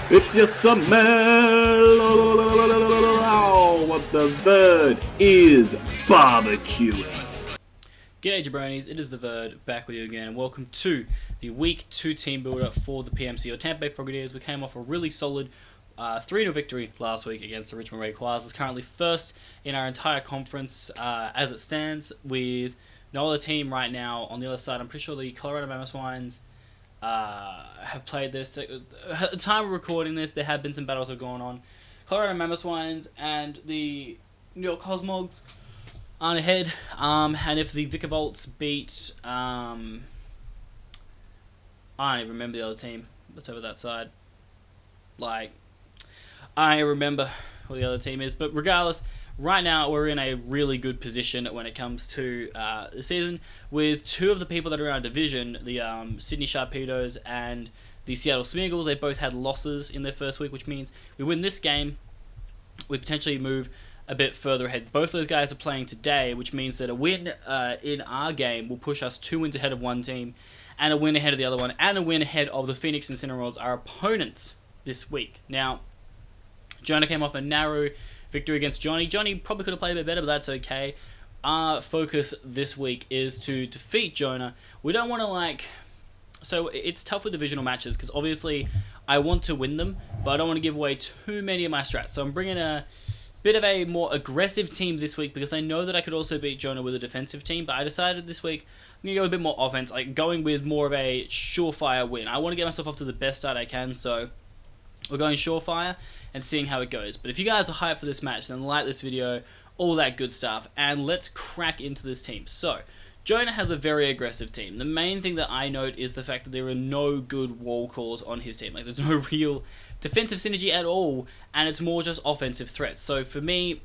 It's your summer. What the bird is barbecuing. G'day jabronis, it is the Verd back with you again, and welcome to the Week 2 Team Builder for the PMC or Tampa Bay Frogadiers. We came off a really solid 3-0 victory last week against the Richmond Ray Koalas. Currently first in our entire conference as it stands, with no other team right now on the other side. I'm pretty sure the Colorado Mammoth Swines have played this. At the time of recording this, there have been some battles that have gone on. Colorado Mammoth Swines and the New York Cosmogs aren't ahead, and if the Vicavolts beat, I don't even remember the other team that's over that side. I don't remember what the other team is, but regardless, right now we're in a really good position when it comes to the season, with two of the people that are in our division, the Sydney Sharpedos and the Seattle Smeagol's. They both had losses in their first week, which means we win this game, we potentially move a bit further ahead. Both those guys are playing today, which means that a win in our game will push us 2 wins ahead of one team, and a win ahead of the other one, and a win ahead of the Phoenix Incineroars, our opponents this week. Now, Jonah came off a narrow victory against Johnny. Johnny probably could have played a bit better, but that's okay. Our focus this week is to defeat Jonah. We don't want to So it's tough with divisional matches, because obviously I want to win them, but I don't want to give away too many of my strats. So I'm bringing a bit of a more aggressive team this week, because I know that I could also beat Jonah with a defensive team, but I decided this week I'm going to go a bit more offense, going with more of a surefire win. I want to get myself off to the best start I can, so we're going surefire and seeing how it goes. But if you guys are hyped for this match, then like this video, all that good stuff, and let's crack into this team. So, Jonah has a very aggressive team. The main thing that I note is the fact that there are no good wall calls on his team. There's no real defensive synergy at all, and it's more just offensive threats. So for me,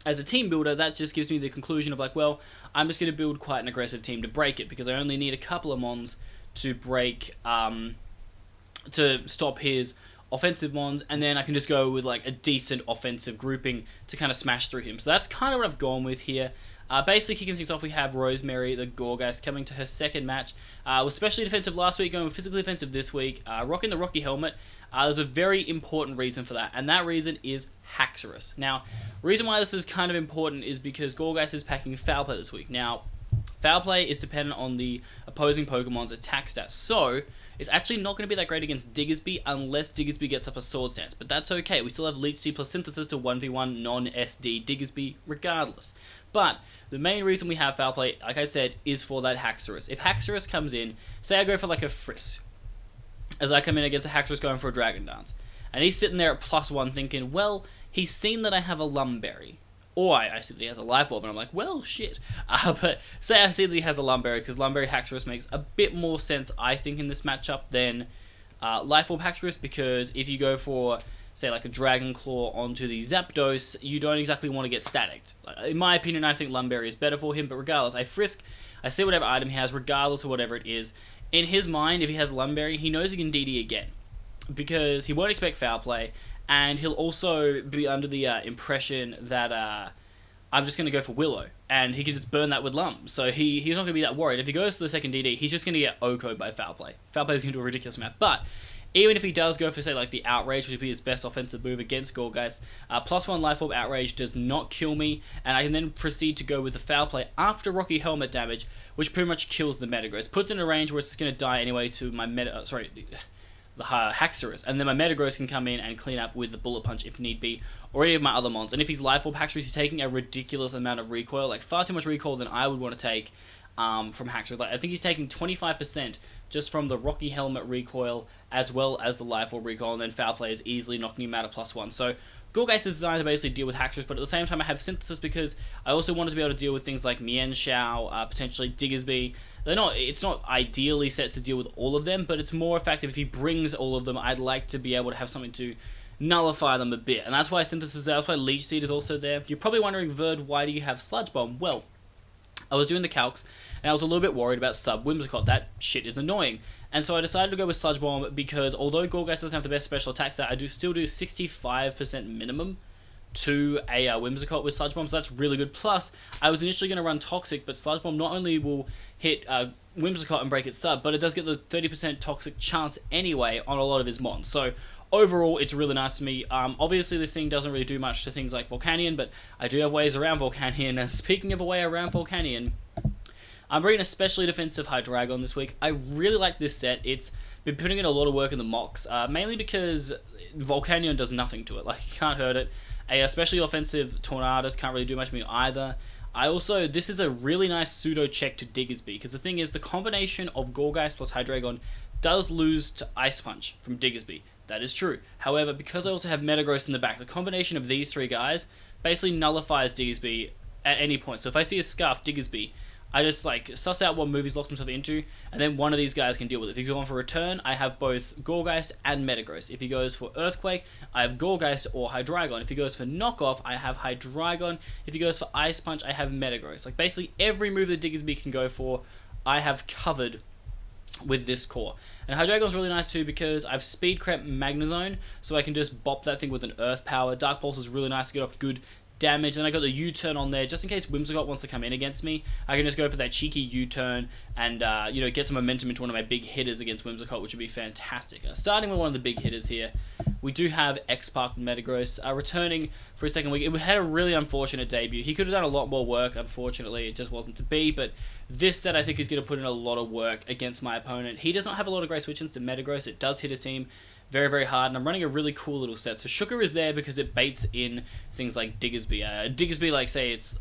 as a team builder, that just gives me the conclusion of well, I'm just going to build quite an aggressive team to break it, because I only need a couple of mons to break, to stop his offensive mons, and then I can just go with a decent offensive grouping to kind of smash through him. So that's kind of what I've gone with here. Basically kicking things off, we have Rosemary, the Gorgas, coming to her second match. Was specially defensive last week, going with physically defensive this week, rocking the Rocky helmet. There's a very important reason for that, and that reason is Haxorus. Now, reason why this is kind of important is because Gorgas is packing Foul Play this week. Now, Foul Play is dependent on the opposing Pokemon's attack stats, so it's actually not going to be that great against Diggersby unless Diggersby gets up a Sword Stance, but that's okay. We still have Leech Seed plus Synthesis to 1v1 non-SD Diggersby regardless. But the main reason we have Foul Play, like I said, is for that Haxorus. If Haxorus comes in, say I go for a Frisk, as I come in against a Haxorus going for a Dragon Dance, and he's sitting there at +1 thinking, well, he's seen that I have a Lumberry, or I see that he has a Life Orb, and I'm like, well, shit. But say I see that he has a Lumberry, because Lumberry Haxorus makes a bit more sense, I think, in this matchup than Life Orb Haxorus, because if you go for, say, a Dragon Claw onto the Zapdos, you don't exactly want to get staticked. In my opinion, I think Lumberry is better for him, but regardless, I Frisk, I see whatever item he has, regardless of whatever it is. In his mind, if he has Lumberry, he knows he can DD again, because he won't expect Foul Play, and he'll also be under the impression that I'm just going to go for Willow, and he can just burn that with Lum, so he's not going to be that worried. If he goes to the second DD, he's just going to get OHKO'd by Foul Play. Foul Play is going to do a ridiculous amount, but even if he does go for, say, the Outrage, which would be his best offensive move against Gorgeist, +1 Life Orb Outrage does not kill me, and I can then proceed to go with the Foul Play after Rocky Helmet damage, which pretty much kills the Metagross. Puts it in a range where it's going to die anyway to my the Haxorus, and then my Metagross can come in and clean up with the Bullet Punch if need be, or any of my other mons. And if he's Life Orb Haxorus, he's taking a ridiculous amount of recoil, far too much recoil than I would want to take from Haxorus. I think he's taking 25% just from the Rocky Helmet recoil, as well as the Life Orb recoil, and then Foul Play is easily knocking him out at +1. So Gorgeist is designed to basically deal with Haxorus, but at the same time I have Synthesis because I also wanted to be able to deal with things like Mienshao, potentially Diggersby. It's not ideally set to deal with all of them, but it's more effective if he brings all of them. I'd like to be able to have something to nullify them a bit, and that's why Synthesis is there, that's why Leech Seed is also there. You're probably wondering, Verd, why do you have Sludge Bomb? Well, I was doing the calcs, and I was a little bit worried about Sub Whimsicott. That shit is annoying. And so I decided to go with Sludge Bomb because although Gorgeist doesn't have the best special attack stat, I still do 65% minimum to a Whimsicott with Sludge Bomb, so that's really good. Plus, I was initially going to run Toxic, but Sludge Bomb not only will hit Whimsicott and break its sub, but it does get the 30% Toxic chance anyway on a lot of his mons. So overall, it's really nice to me. Obviously, this thing doesn't really do much to things like Volcanion, but I do have ways around Volcanion. And speaking of a way around Volcanion, I'm bringing a specially defensive Hydreigon this week. I really like this set. It's been putting in a lot of work in the mocks, mainly because Volcanion does nothing to it. Like, you can't hurt it. A especially offensive Tornadus can't really do much to me either. This is a really nice pseudo check to Diggersby, because the thing is, the combination of Gourgeist plus Hydreigon does lose to Ice Punch from Diggersby. That is true. However, because I also have Metagross in the back, the combination of these three guys basically nullifies Diggersby at any point. So if I see a Scarf Diggersby, I just suss out what move he's locked himself into, and then one of these guys can deal with it. If he's going for Return, I have both Gourgeist and Metagross. If he goes for Earthquake, I have Gourgeist or Hydreigon. If he goes for Knockoff, I have Hydreigon. If he goes for Ice Punch, I have Metagross. Basically every move that Diggersby can go for, I have covered with this core. And Hydreigon's really nice too, because I've Speed Crept Magnezone, so I can just bop that thing with an Earth Power. Dark Pulse is really nice to get off good damage, and I got the U-turn on there just in case Whimsicott wants to come in against me. I can just go for that cheeky U-turn and get some momentum into one of my big hitters against Whimsicott, which would be fantastic. Starting with one of the big hitters here, we do have X-Park Metagross returning for his second week. It had a really unfortunate debut. He could have done a lot more work. Unfortunately, it just wasn't to be, but this set I think is going to put in a lot of work against my opponent. He does not have a lot of great switch-ins to Metagross. It does hit his team very, very hard, and I'm running a really cool little set. So Shooker is there because it baits in things like Diggersby. Diggersby, say it's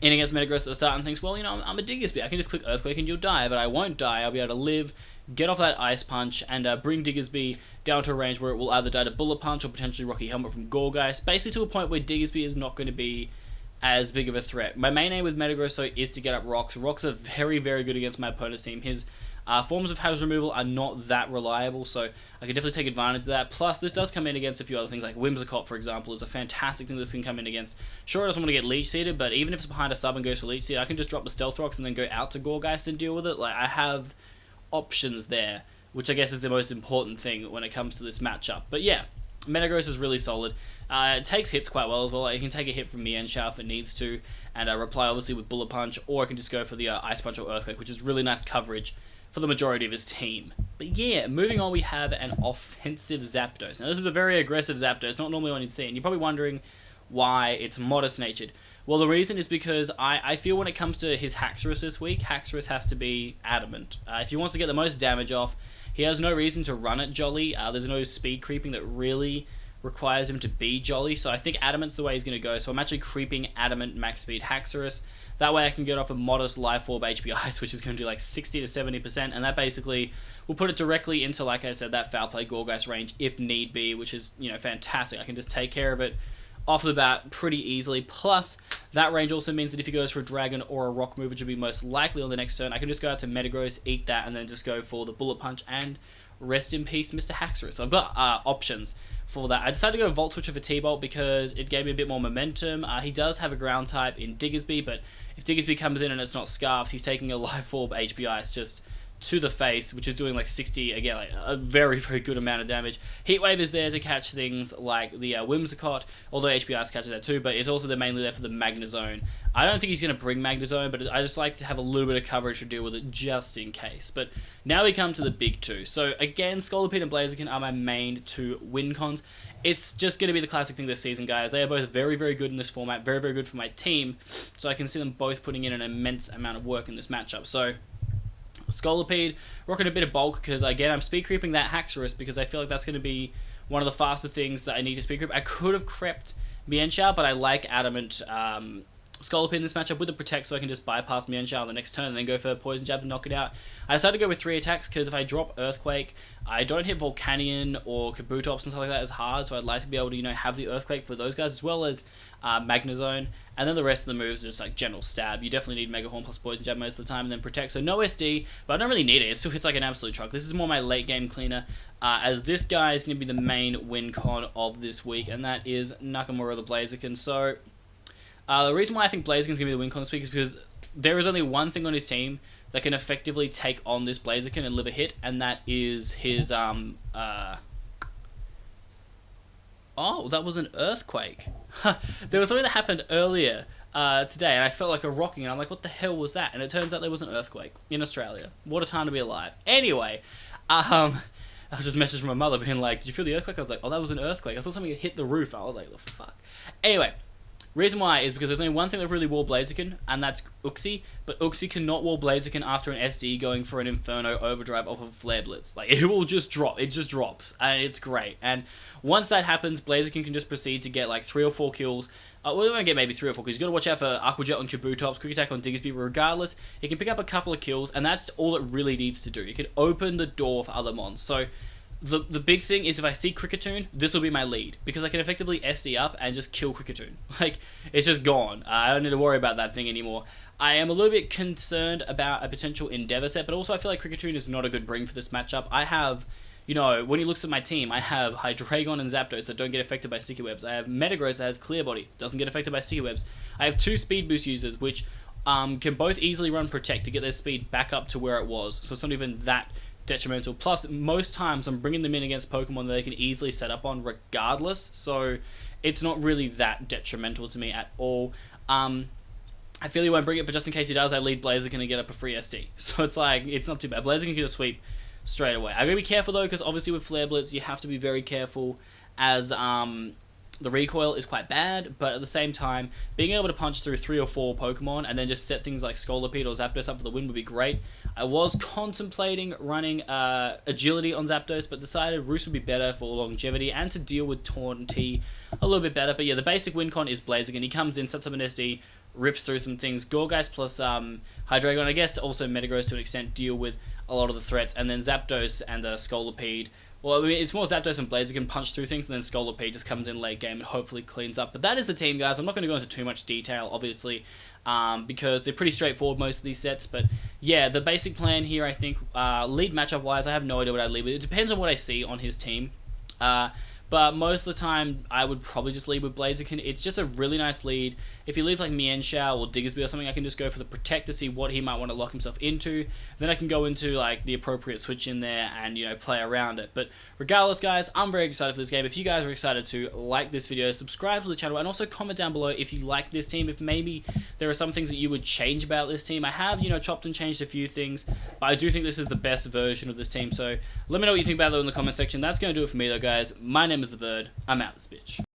in against Metagross at the start and thinks, well, I'm a Diggersby. I can just click Earthquake and you'll die, but I won't die. I'll be able to live, get off that Ice Punch, and bring Diggersby down to a range where it will either die to Bullet Punch or potentially Rocky Helmet from Gourgeist, basically to a point where Diggersby is not going to be as big of a threat. My main aim with Metagross, though, is to get up Rocks. Rocks are very, very good against my opponent's team. His forms of hazard removal are not that reliable, so I can definitely take advantage of that. Plus, this does come in against a few other things, like Whimsicott, for example, is a fantastic thing this can come in against. Sure, it doesn't want to get Leech Seeded, but even if it's behind a sub and goes for Leech Seed, I can just drop the Stealth Rocks and then go out to Gourgeist and deal with it. I have options there, which I guess is the most important thing when it comes to this matchup. But yeah, Metagross is really solid. It takes hits quite well as well. You can take a hit from Mienshao if it needs to, and reply obviously with Bullet Punch, or I can just go for the Ice Punch or Earthquake, which is really nice coverage for the majority of his team. But yeah, moving on, we have an offensive Zapdos. Now this is a very aggressive Zapdos, not normally one you'd see, and you're probably wondering why it's modest-natured. Well, the reason is because I feel when it comes to his Haxorus this week, Haxorus has to be adamant. If he wants to get the most damage off, he has no reason to run it Jolly. There's no speed creeping that really requires him to be Jolly, so I think Adamant's the way he's going to go. So I'm actually creeping Adamant max speed Haxorus. That way I can get off a modest Life Orb HPIs, which is going to do 60 to 70%, and that basically will put it directly into, like I said, that Foul Play Gourgeist range if need be, which is, fantastic. I can just take care of it off the bat pretty easily. Plus, that range also means that if he goes for a Dragon or a Rock move, which would be most likely on the next turn, I can just go out to Metagross, eat that, and then just go for the Bullet Punch, and rest in peace, Mr. Haxorus. So I've got options for that. I decided to go Volt Switcher for T-Bolt because it gave me a bit more momentum. He does have a ground type in Diggersby, but if Diggersby comes in and it's not Scarfed, he's taking a Life Orb HPI. It's just to the face, which is doing 60, again, a very, very good amount of damage. Heat Wave is there to catch things like the Whimsicott, although HPIs catches that too, but it's also mainly there for the Magnezone. I don't think he's going to bring Magnezone, but I just like to have a little bit of coverage to deal with it just in case. But now we come to the big two. So again, Scolipede and Blaziken are my main two win cons. It's just going to be the classic thing this season, guys. They are both very, very good in this format, very, very good for my team, so I can see them both putting in an immense amount of work in this matchup. So Scolipede, rocking a bit of bulk because, again, I'm speed creeping that Haxorus because I feel like that's going to be one of the faster things that I need to speed creep. I could have crept Mienshao, but I like Adamant Scolipede in this matchup with the Protect, so I can just bypass Mienshao the next turn and then go for Poison Jab to knock it out. I decided to go with 3 attacks because if I drop Earthquake, I don't hit Volcanion or Kabutops and stuff like that as hard, so I'd like to be able to, have the Earthquake for those guys as well as Magnezone, and then the rest of the moves are just general stab. You definitely need Mega Horn plus Poison Jab most of the time, and then Protect, so no SD, but I don't really need it. It still hits like an absolute truck. This is more my late game cleaner, as this guy is going to be the main win con of this week, and that is Nakamura the Blaziken. So the reason why I think Blaziken's going to be the win con this week is because there is only one thing on his team that can effectively take on this Blaziken and live a hit, and that is his, oh, that was an Earthquake. There was something that happened earlier today, and I felt like a rocking, and I'm like, what the hell was that? And it turns out there was an Earthquake in Australia. What a time to be alive. Anyway, I was just messaging my mother being like, did you feel the earthquake? I was like, oh, that was an earthquake. I thought something had hit the roof. I was like, the fuck. Anyway, reason why is because there's only one thing that really wall Blaziken, and that's Uxie. But Uxie cannot wall Blaziken after an SD going for an Inferno overdrive off of Flare Blitz. Like, it will just drop. It just drops, and it's great. And once that happens, Blaziken can just proceed to get like 3 or 4 kills. Well, we won't get maybe 3 or 4 kills. You've got to watch out for Aquajet on Kabutops, Quick Attack on Diggersby. Regardless, he can pick up a couple of kills, and that's all it really needs to do. It can open the door for other mons. So the big thing is if I see Kricketune, this will be my lead, because I can effectively SD up and just kill Kricketune. Like, it's just gone. I don't need to worry about that thing anymore. I am a little bit concerned about a potential Endeavor set, but also I feel like Kricketune is not a good bring for this matchup. I have, you know, when he looks at my team, I have Hydreigon and Zapdos that don't get affected by Sticky Webs. I have Metagross that has Clear Body, doesn't get affected by Sticky Webs. I have 2 Speed Boost users, which can both easily run Protect to get their speed back up to where it was, so it's not even that detrimental. Plus, most times I'm bringing them in against Pokemon that they can easily set up on regardless, so it's not really that detrimental to me at all. I feel he won't bring it, but just in case he does, I lead Blaziken and get up a free SD. So it's like, it's not too bad. Blaziken can just sweep straight away. I gotta be careful though, because obviously with Flare Blitz, you have to be very careful as the recoil is quite bad, but at the same time, being able to punch through 3 or 4 Pokemon and then just set things like Scolipede or Zapdos up for the win would be great. I was contemplating running Agility on Zapdos, but decided Roost would be better for longevity and to deal with Taunty a little bit better. But yeah, the basic win con is Blaziken. He comes in, sets up an SD, rips through some things. Gourgeist plus Hydreigon, I guess also Metagross to an extent, deal with a lot of the threats. And then Zapdos and Scolipede. Well, I mean, it's more Zapdos and Blaziken punch through things, and then Scolipede just comes in late game and hopefully cleans up. But that is the team, guys. I'm not going to go into too much detail, obviously, because they're pretty straightforward, most of these sets. But yeah, the basic plan here, I think, lead matchup-wise, I have no idea what I'd lead with. It depends on what I see on his team. But most of the time, I would probably just lead with Blaziken. It's just a really nice lead. If he leads like Mienshao or Diggersby or something, I can just go for the Protect to see what he might want to lock himself into. Then I can go into like the appropriate switch in there and, you know, play around it. But regardless, guys, I'm very excited for this game. If you guys are excited to, like this video, subscribe to the channel, and also comment down below if you like this team, if maybe there are some things that you would change about this team. I have, you know, chopped and changed a few things, but I do think this is the best version of this team. So let me know what you think about that in the comment section. That's going to do it for me though, guys. My name is The Bird. I'm out this bitch.